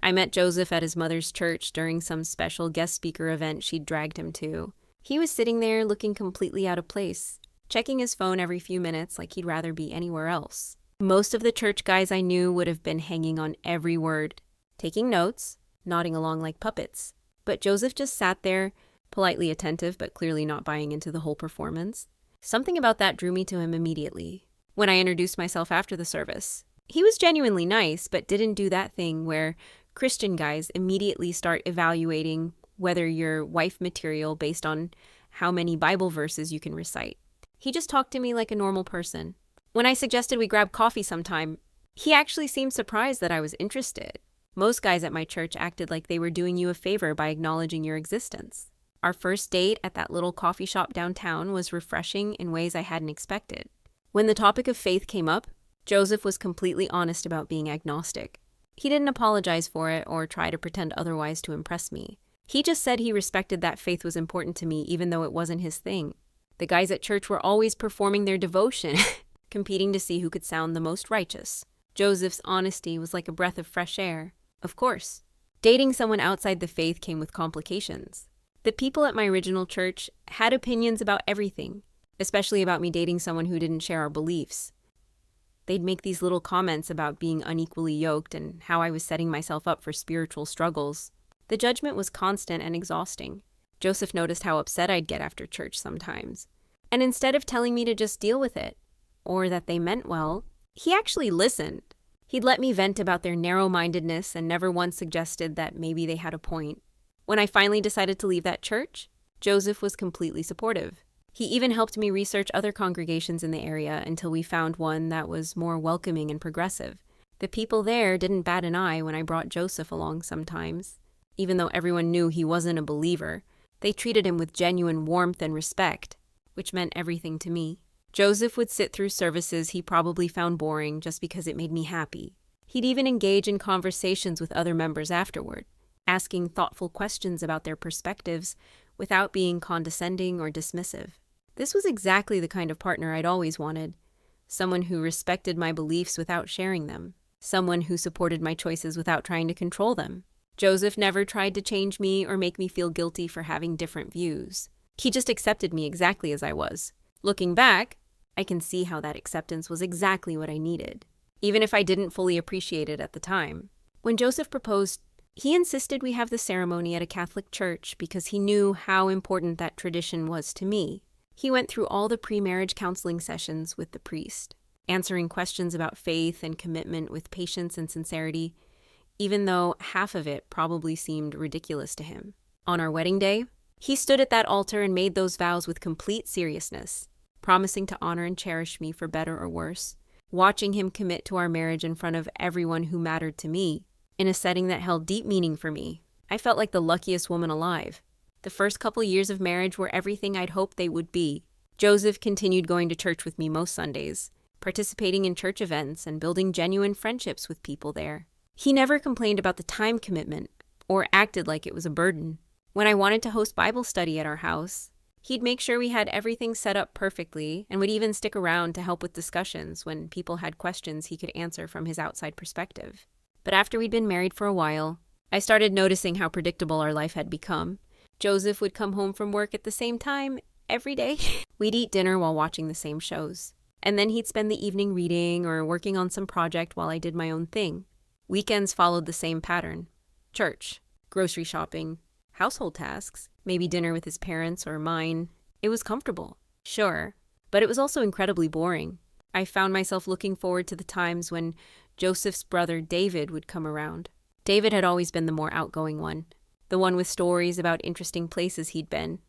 I met Joseph at his mother's church during some special guest speaker event she'd dragged him to. He was sitting there looking completely out of place, checking his phone every few minutes like he'd rather be anywhere else. Most of the church guys I knew would have been hanging on every word, taking notes, nodding along like puppets. But Joseph just sat there, politely attentive but clearly not buying into the whole performance. Something about that drew me to him immediately. When I introduced myself after the service, he was genuinely nice but didn't do that thing where Christian guys immediately start evaluating whether you're wife material based on how many Bible verses you can recite. He just talked to me like a normal person. When I suggested we grab coffee sometime, he actually seemed surprised that I was interested. Most guys at my church acted like they were doing you a favor by acknowledging your existence. Our first date at that little coffee shop downtown was refreshing in ways I hadn't expected. When the topic of faith came up, Joseph was completely honest about being agnostic. He didn't apologize for it or try to pretend otherwise to impress me. He just said he respected that faith was important to me even though it wasn't his thing. The guys at church were always performing their devotion, competing to see who could sound the most righteous. Joseph's honesty was like a breath of fresh air. Of course, dating someone outside the faith came with complications. The people at my original church had opinions about everything, especially about me dating someone who didn't share our beliefs. They'd make these little comments about being unequally yoked and how I was setting myself up for spiritual struggles. The judgment was constant and exhausting. Joseph noticed how upset I'd get after church sometimes. And instead of telling me to just deal with it, or that they meant well, he actually listened. He'd let me vent about their narrow-mindedness and never once suggested that maybe they had a point. When I finally decided to leave that church, Joseph was completely supportive. He even helped me research other congregations in the area until we found one that was more welcoming and progressive. The people there didn't bat an eye when I brought Joseph along sometimes. Even though everyone knew he wasn't a believer, they treated him with genuine warmth and respect, which meant everything to me. Joseph would sit through services he probably found boring just because it made me happy. He'd even engage in conversations with other members afterward, asking thoughtful questions about their perspectives without being condescending or dismissive. This was exactly the kind of partner I'd always wanted. Someone who respected my beliefs without sharing them. Someone who supported my choices without trying to control them. Joseph never tried to change me or make me feel guilty for having different views. He just accepted me exactly as I was. Looking back, I can see how that acceptance was exactly what I needed, even if I didn't fully appreciate it at the time. When Joseph proposed, he insisted we have the ceremony at a Catholic church because he knew how important that tradition was to me. He went through all the pre-marriage counseling sessions with the priest, answering questions about faith and commitment with patience and sincerity, even though half of it probably seemed ridiculous to him. On our wedding day, he stood at that altar and made those vows with complete seriousness, promising to honor and cherish me for better or worse. Watching him commit to our marriage in front of everyone who mattered to me, in a setting that held deep meaning for me, I felt like the luckiest woman alive. The first couple years of marriage were everything I'd hoped they would be. Joseph continued going to church with me most Sundays, participating in church events and building genuine friendships with people there. He never complained about the time commitment or acted like it was a burden. When I wanted to host Bible study at our house, he'd make sure we had everything set up perfectly and would even stick around to help with discussions when people had questions he could answer from his outside perspective. But after we'd been married for a while, I started noticing how predictable our life had become. Joseph would come home from work at the same time every day. We'd eat dinner while watching the same shows. And then he'd spend the evening reading or working on some project while I did my own thing. Weekends followed the same pattern. Church, grocery shopping, household tasks, maybe dinner with his parents or mine. It was comfortable, sure, but it was also incredibly boring. I found myself looking forward to the times when Joseph's brother David would come around. David had always been the more outgoing one, the one with stories about interesting places he'd been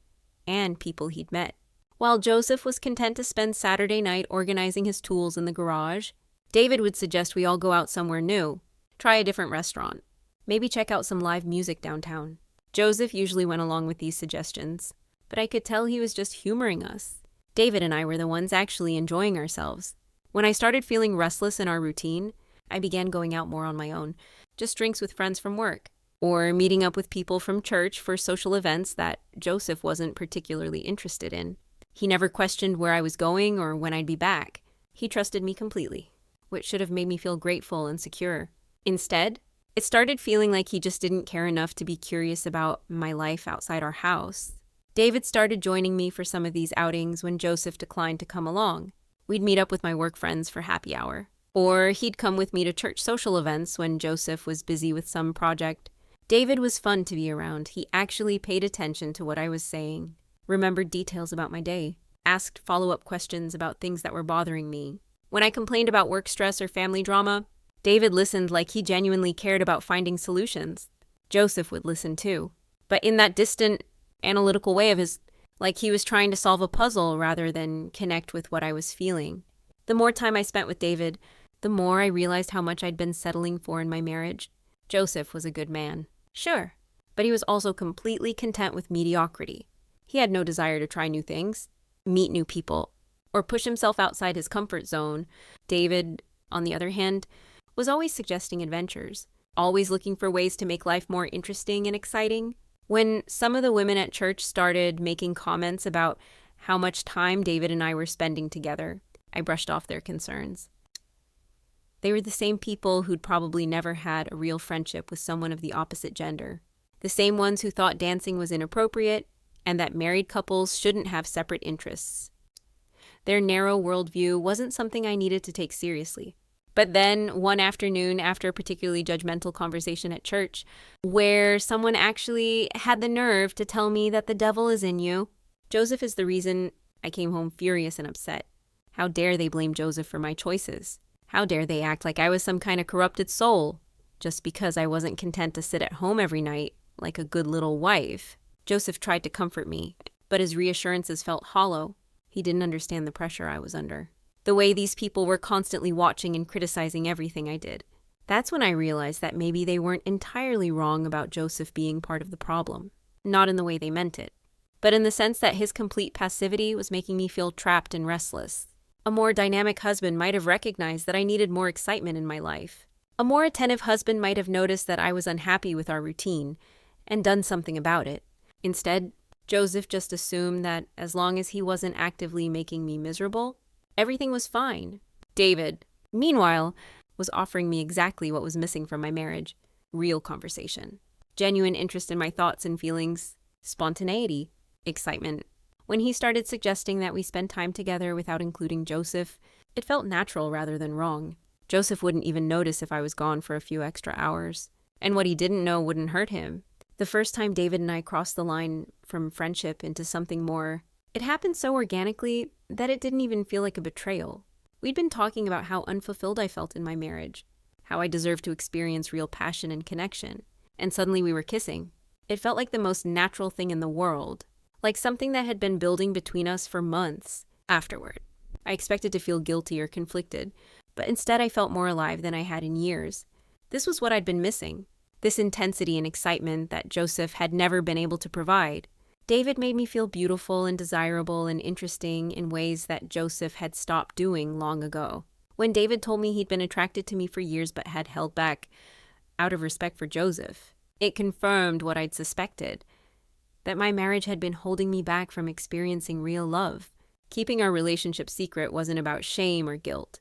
and people he'd met. While Joseph was content to spend Saturday night organizing his tools in the garage, David would suggest we all go out somewhere new, try a different restaurant, maybe check out some live music downtown. Joseph usually went along with these suggestions, but I could tell he was just humoring us. David and I were the ones actually enjoying ourselves. When I started feeling restless in our routine, I began going out more on my own, just drinks with friends from work, or meeting up with people from church for social events that Joseph wasn't particularly interested in. He never questioned where I was going or when I'd be back. He trusted me completely, which should have made me feel grateful and secure. Instead, It started feeling like he just didn't care enough to be curious about my life outside our house. David started joining me for some of these outings when Joseph declined to come along. We'd meet up with my work friends for happy hour. Or he'd come with me to church social events when Joseph was busy with some project. David was fun to be around. He actually paid attention to what I was saying, remembered details about my day, asked follow-up questions about things that were bothering me. When I complained about work stress or family drama, David listened like he genuinely cared about finding solutions. Joseph would listen too, but in that distant, analytical way of his, like he was trying to solve a puzzle rather than connect with what I was feeling. The more time I spent with David, the more I realized how much I'd been settling for in my marriage. Joseph was a good man, sure, but he was also completely content with mediocrity. He had no desire to try new things, meet new people, or push himself outside his comfort zone. David, on the other hand, was always suggesting adventures, always looking for ways to make life more interesting and exciting. When some of the women at church started making comments about how much time David and I were spending together, I brushed off their concerns. They were the same people who'd probably never had a real friendship with someone of the opposite gender. The same ones who thought dancing was inappropriate and that married couples shouldn't have separate interests. Their narrow worldview wasn't something I needed to take seriously. But then, one afternoon, after a particularly judgmental conversation at church, where someone actually had the nerve to tell me that the devil is in you, Joseph is the reason I came home furious and upset. How dare they blame Joseph for my choices? How dare they act like I was some kind of corrupted soul, just because I wasn't content to sit at home every night like a good little wife? Joseph tried to comfort me, but his reassurances felt hollow. He didn't understand the pressure I was under. The way these people were constantly watching and criticizing everything I did. That's when I realized that maybe they weren't entirely wrong about Joseph being part of the problem. Not in the way they meant it, but in the sense that his complete passivity was making me feel trapped and restless. A more dynamic husband might have recognized that I needed more excitement in my life. A more attentive husband might have noticed that I was unhappy with our routine and done something about it. Instead, Joseph just assumed that as long as he wasn't actively making me miserable, everything was fine. David, meanwhile, was offering me exactly what was missing from my marriage: real conversation, genuine interest in my thoughts and feelings, spontaneity, excitement. When he started suggesting that we spend time together without including Joseph, it felt natural rather than wrong. Joseph wouldn't even notice if I was gone for a few extra hours, and what he didn't know wouldn't hurt him. The first time David and I crossed the line from friendship into something more, it happened so organically that it didn't even feel like a betrayal. We'd been talking about how unfulfilled I felt in my marriage, how I deserved to experience real passion and connection, and suddenly we were kissing. It felt like the most natural thing in the world, like something that had been building between us for months. Afterward, I expected to feel guilty or conflicted, but instead I felt more alive than I had in years. This was what I'd been missing, this intensity and excitement that Joseph had never been able to provide. David made me feel beautiful and desirable and interesting in ways that Joseph had stopped doing long ago. When David told me he'd been attracted to me for years but had held back out of respect for Joseph, it confirmed what I'd suspected, that my marriage had been holding me back from experiencing real love. Keeping our relationship secret wasn't about shame or guilt.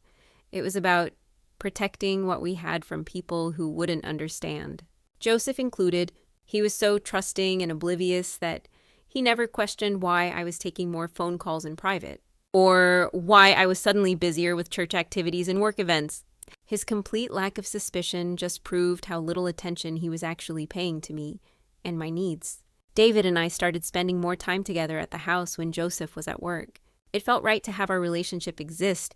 It was about protecting what we had from people who wouldn't understand. Joseph included. He was so trusting and oblivious that he never questioned why I was taking more phone calls in private, or why I was suddenly busier with church activities and work events. His complete lack of suspicion just proved how little attention he was actually paying to me and my needs. David and I started spending more time together at the house when Joseph was at work. It felt right to have our relationship exist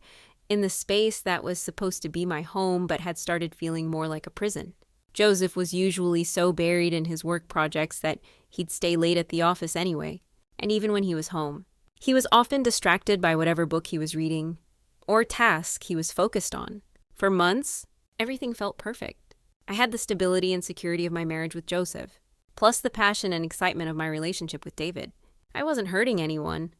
in the space that was supposed to be my home but had started feeling more like a prison. Joseph was usually so buried in his work projects that he'd stay late at the office anyway, and even when he was home. He was often distracted by whatever book he was reading or task he was focused on. For months, everything felt perfect. I had the stability and security of my marriage with Joseph, plus the passion and excitement of my relationship with David. I wasn't hurting anyone.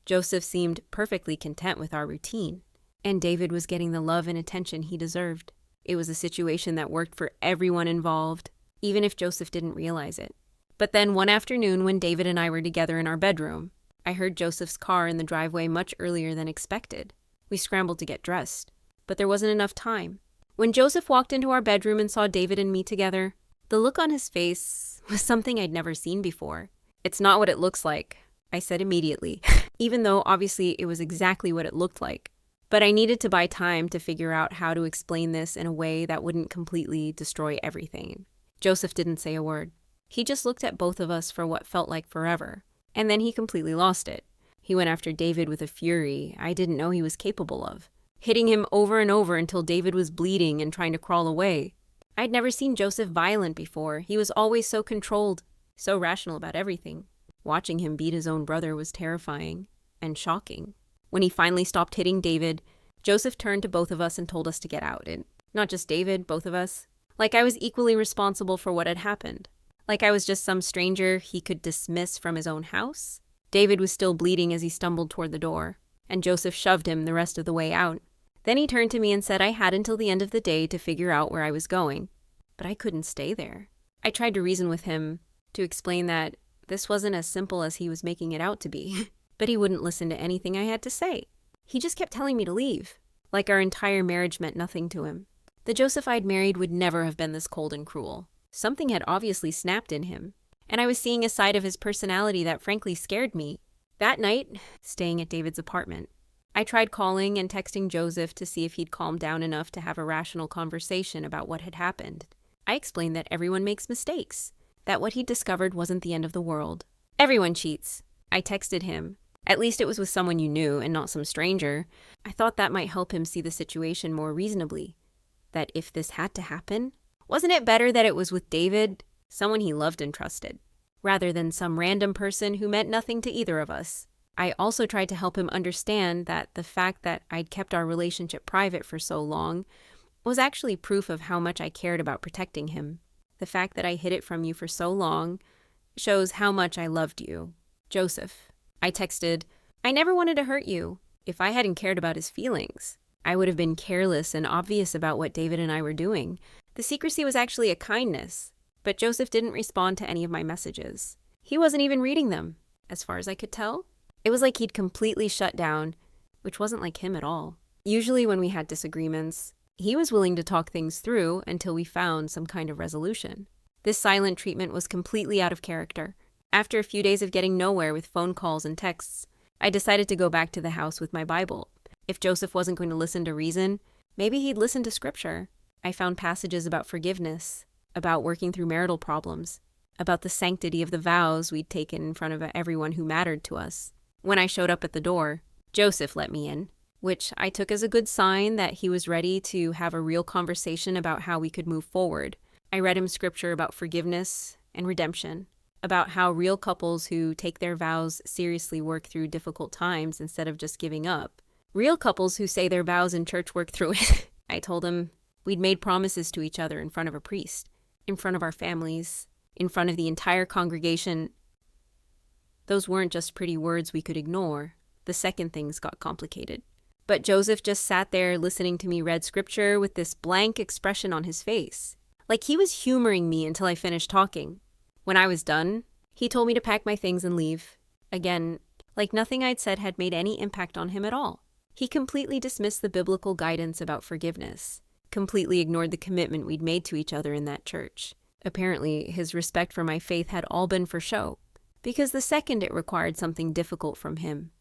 Joseph seemed perfectly content with our routine, and David was getting the love and attention he deserved. It was a situation that worked for everyone involved, even if Joseph didn't realize it. But then one afternoon when David and I were together in our bedroom, I heard Joseph's car in the driveway much earlier than expected. We scrambled to get dressed, but there wasn't enough time. When Joseph walked into our bedroom and saw David and me together, the look on his face was something I'd never seen before. "It's not what it looks like," I said immediately, even though obviously it was exactly what it looked like. But I needed to buy time to figure out how to explain this in a way that wouldn't completely destroy everything. Joseph didn't say a word. He just looked at both of us for what felt like forever, and then he completely lost it. He went after David with a fury I didn't know he was capable of, hitting him over and over until David was bleeding and trying to crawl away. I'd never seen Joseph violent before. He was always so controlled, so rational about everything. Watching him beat his own brother was terrifying and shocking. When he finally stopped hitting David, Joseph turned to both of us and told us to get out. And not just David, both of us. Like I was equally responsible for what had happened. Like I was just some stranger he could dismiss from his own house. David was still bleeding as he stumbled toward the door, and Joseph shoved him the rest of the way out. Then he turned to me and said I had until the end of the day to figure out where I was going. But I couldn't stay there. I tried to reason with him, to explain that this wasn't as simple as he was making it out to be. But he wouldn't listen to anything I had to say. He just kept telling me to leave, like our entire marriage meant nothing to him. The Joseph I'd married would never have been this cold and cruel. Something had obviously snapped in him, and I was seeing a side of his personality that frankly scared me. That night, staying at David's apartment, I tried calling and texting Joseph to see if he'd calmed down enough to have a rational conversation about what had happened. I explained that everyone makes mistakes, that what he'd discovered wasn't the end of the world. Everyone cheats. I texted him. At least it was with someone you knew and not some stranger. I thought that might help him see the situation more reasonably. That if this had to happen, wasn't it better that it was with David, someone he loved and trusted, rather than some random person who meant nothing to either of us? I also tried to help him understand that the fact that I'd kept our relationship private for so long was actually proof of how much I cared about protecting him. The fact that I hid it from you for so long shows how much I loved you. Joseph. I texted, I never wanted to hurt you. If I hadn't cared about his feelings, I would have been careless and obvious about what David and I were doing. The secrecy was actually a kindness, but Joseph didn't respond to any of my messages. He wasn't even reading them, as far as I could tell. It was like he'd completely shut down, which wasn't like him at all. Usually when we had disagreements, he was willing to talk things through until we found some kind of resolution. This silent treatment was completely out of character. After a few days of getting nowhere with phone calls and texts, I decided to go back to the house with my Bible. If Joseph wasn't going to listen to reason, maybe he'd listen to scripture. I found passages about forgiveness, about working through marital problems, about the sanctity of the vows we'd taken in front of everyone who mattered to us. When I showed up at the door, Joseph let me in, which I took as a good sign that he was ready to have a real conversation about how we could move forward. I read him scripture about forgiveness and redemption, about how real couples who take their vows seriously work through difficult times instead of just giving up. Real couples who say their vows in church work through it. I told him we'd made promises to each other in front of a priest, in front of our families, in front of the entire congregation. Those weren't just pretty words we could ignore. The second things got complicated. But Joseph just sat there listening to me read scripture with this blank expression on his face, like he was humoring me until I finished talking. When I was done, he told me to pack my things and leave. Again, like nothing I'd said had made any impact on him at all. He completely dismissed the biblical guidance about forgiveness, completely ignored the commitment we'd made to each other in that church. Apparently, his respect for my faith had all been for show, because the second it required something difficult from him,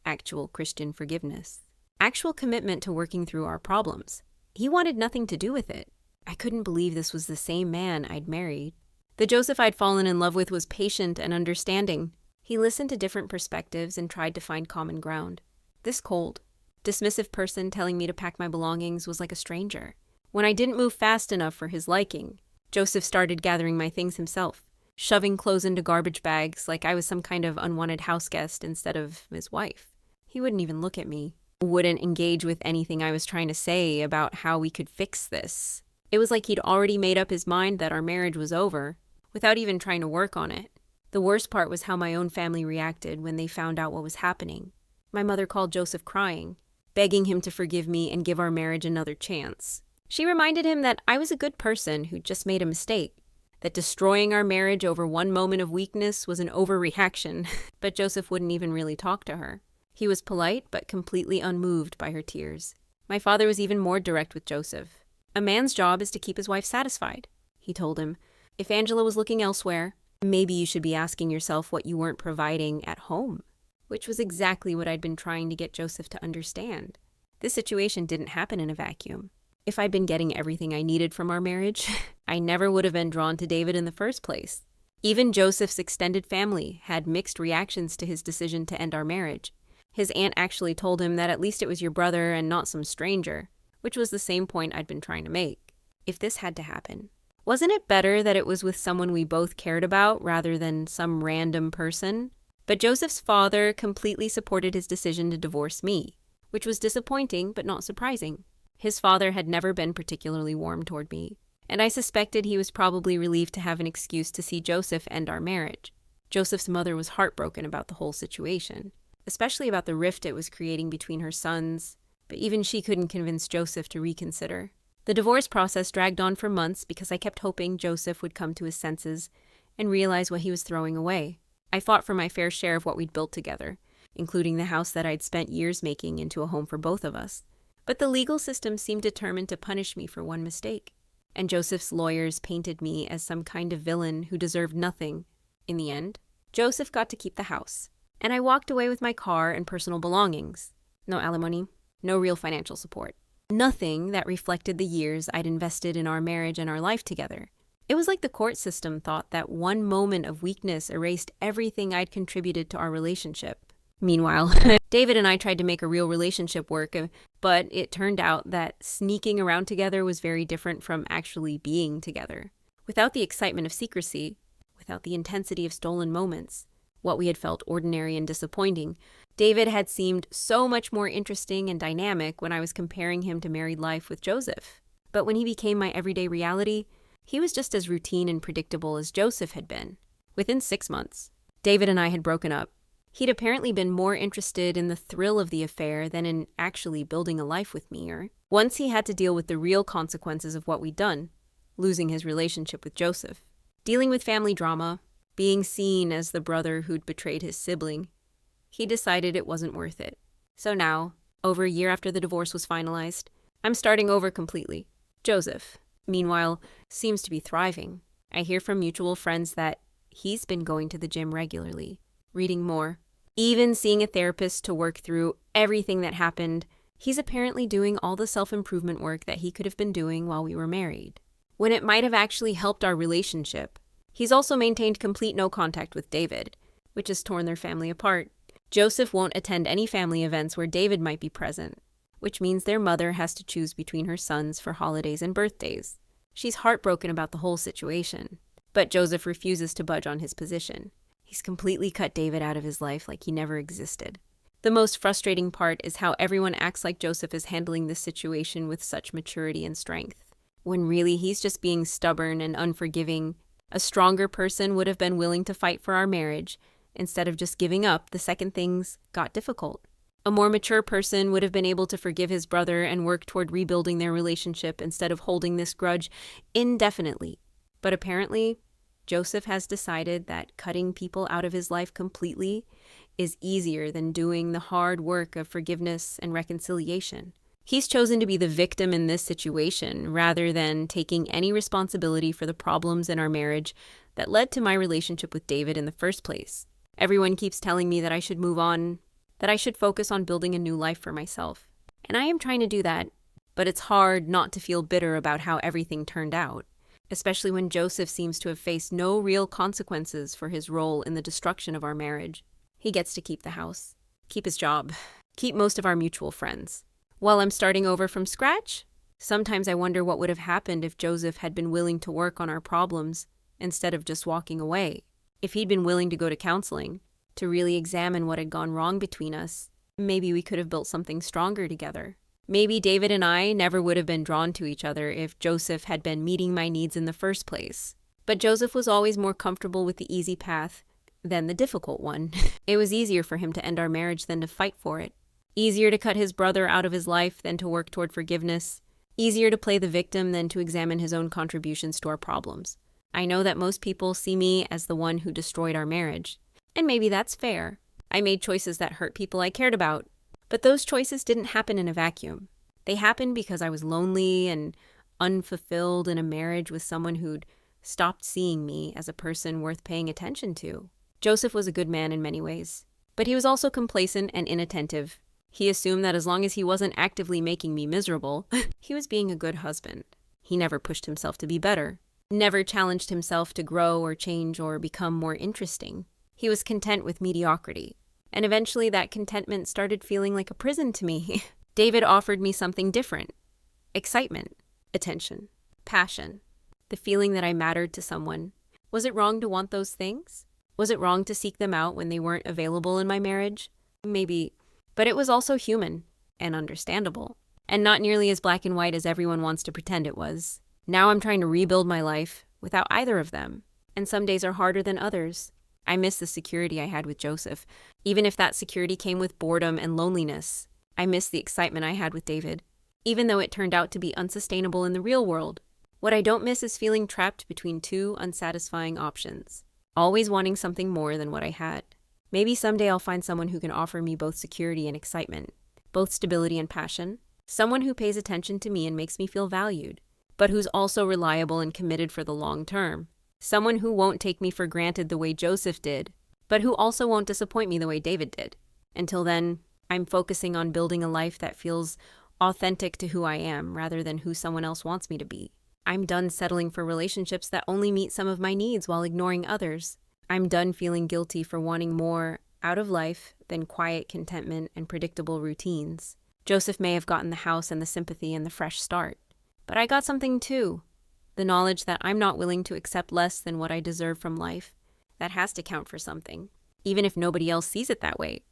actual Christian forgiveness, actual commitment to working through our problems, he wanted nothing to do with it. I couldn't believe this was the same man I'd married. The Joseph I'd fallen in love with was patient and understanding. He listened to different perspectives and tried to find common ground. This cold, dismissive person telling me to pack my belongings was like a stranger. When I didn't move fast enough for his liking, Joseph started gathering my things himself, shoving clothes into garbage bags like I was some kind of unwanted house guest instead of his wife. He wouldn't even look at me, wouldn't engage with anything I was trying to say about how we could fix this. It was like he'd already made up his mind that our marriage was over, without even trying to work on it. The worst part was how my own family reacted when they found out what was happening. My mother called Joseph crying, begging him to forgive me and give our marriage another chance. She reminded him that I was a good person who just made a mistake, that destroying our marriage over one moment of weakness was an overreaction, but Joseph wouldn't even really talk to her. He was polite but completely unmoved by her tears. My father was even more direct with Joseph. A man's job is to keep his wife satisfied, he told him. If Angela was looking elsewhere, maybe you should be asking yourself what you weren't providing at home, which was exactly what I'd been trying to get Joseph to understand. This situation didn't happen in a vacuum. If I'd been getting everything I needed from our marriage, I never would have been drawn to David in the first place. Even Joseph's extended family had mixed reactions to his decision to end our marriage. His aunt actually told him that at least it was your brother and not some stranger, which was the same point I'd been trying to make. If this had to happen, wasn't it better that it was with someone we both cared about rather than some random person? But Joseph's father completely supported his decision to divorce me, which was disappointing but not surprising. His father had never been particularly warm toward me, and I suspected he was probably relieved to have an excuse to see Joseph end our marriage. Joseph's mother was heartbroken about the whole situation, especially about the rift it was creating between her sons, but even she couldn't convince Joseph to reconsider. The divorce process dragged on for months because I kept hoping Joseph would come to his senses and realize what he was throwing away. I fought for my fair share of what we'd built together, including the house that I'd spent years making into a home for both of us. But the legal system seemed determined to punish me for one mistake, and Joseph's lawyers painted me as some kind of villain who deserved nothing. In the end, Joseph got to keep the house, and I walked away with my car and personal belongings. No alimony, no real financial support. Nothing that reflected the years I'd invested in our marriage and our life together. It was like the court system thought that one moment of weakness erased everything I'd contributed to our relationship. Meanwhile, David and I tried to make a real relationship work, but it turned out that sneaking around together was very different from actually being together. Without the excitement of secrecy, without the intensity of stolen moments, what we had felt ordinary and disappointing, David had seemed so much more interesting and dynamic when I was comparing him to married life with Joseph. But when he became my everyday reality, he was just as routine and predictable as Joseph had been. Within 6 months, David and I had broken up. He'd apparently been more interested in the thrill of the affair than in actually building a life with me. Once he had to deal with the real consequences of what we'd done, losing his relationship with Joseph, dealing with family drama, being seen as the brother who'd betrayed his sibling, he decided it wasn't worth it. So now, over a year after the divorce was finalized, I'm starting over completely. Joseph, meanwhile, seems to be thriving. I hear from mutual friends that he's been going to the gym regularly, reading more, even seeing a therapist to work through everything that happened. He's apparently doing all the self-improvement work that he could have been doing while we were married, when it might have actually helped our relationship. He's also maintained complete no contact with David, which has torn their family apart. Joseph won't attend any family events where David might be present, which means their mother has to choose between her sons for holidays and birthdays. She's heartbroken about the whole situation, but Joseph refuses to budge on his position. He's completely cut David out of his life like he never existed. The most frustrating part is how everyone acts like Joseph is handling this situation with such maturity and strength, when really he's just being stubborn and unforgiving. A stronger person would have been willing to fight for our marriage instead of just giving up the second things got difficult. A more mature person would have been able to forgive his brother and work toward rebuilding their relationship instead of holding this grudge indefinitely. But apparently, Joseph has decided that cutting people out of his life completely is easier than doing the hard work of forgiveness and reconciliation. He's chosen to be the victim in this situation rather than taking any responsibility for the problems in our marriage that led to my relationship with David in the first place. Everyone keeps telling me that I should move on, that I should focus on building a new life for myself. And I am trying to do that, but it's hard not to feel bitter about how everything turned out, especially when Joseph seems to have faced no real consequences for his role in the destruction of our marriage. He gets to keep the house, keep his job, keep most of our mutual friends. While I'm starting over from scratch, sometimes I wonder what would have happened if Joseph had been willing to work on our problems instead of just walking away. If he'd been willing to go to counseling, to really examine what had gone wrong between us, maybe we could have built something stronger together. Maybe David and I never would have been drawn to each other if Joseph had been meeting my needs in the first place. But Joseph was always more comfortable with the easy path than the difficult one. It was easier for him to end our marriage than to fight for it. Easier to cut his brother out of his life than to work toward forgiveness. Easier to play the victim than to examine his own contributions to our problems. I know that most people see me as the one who destroyed our marriage. And maybe that's fair. I made choices that hurt people I cared about. But those choices didn't happen in a vacuum. They happened because I was lonely and unfulfilled in a marriage with someone who'd stopped seeing me as a person worth paying attention to. Joseph was a good man in many ways, but he was also complacent and inattentive. He assumed that as long as he wasn't actively making me miserable, he was being a good husband. He never pushed himself to be better, never challenged himself to grow or change or become more interesting. He was content with mediocrity, and eventually that contentment started feeling like a prison to me. David offered me something different: excitement, attention, passion, the feeling that I mattered to someone. Was it wrong to want those things? Was it wrong to seek them out when they weren't available in my marriage? Maybe, but it was also human and understandable, and not nearly as black and white as everyone wants to pretend it was. Now I'm trying to rebuild my life without either of them, and some days are harder than others. I miss the security I had with Joseph, even if that security came with boredom and loneliness. I miss the excitement I had with David, even though it turned out to be unsustainable in the real world. What I don't miss is feeling trapped between two unsatisfying options, always wanting something more than what I had. Maybe someday I'll find someone who can offer me both security and excitement, both stability and passion, someone who pays attention to me and makes me feel valued, but who's also reliable and committed for the long term. Someone who won't take me for granted the way Joseph did, but who also won't disappoint me the way David did. Until then, I'm focusing on building a life that feels authentic to who I am rather than who someone else wants me to be. I'm done settling for relationships that only meet some of my needs while ignoring others. I'm done feeling guilty for wanting more out of life than quiet contentment and predictable routines. Joseph may have gotten the house and the sympathy and the fresh start, but I got something too. The knowledge that I'm not willing to accept less than what I deserve from life. That has to count for something, even if nobody else sees it that way.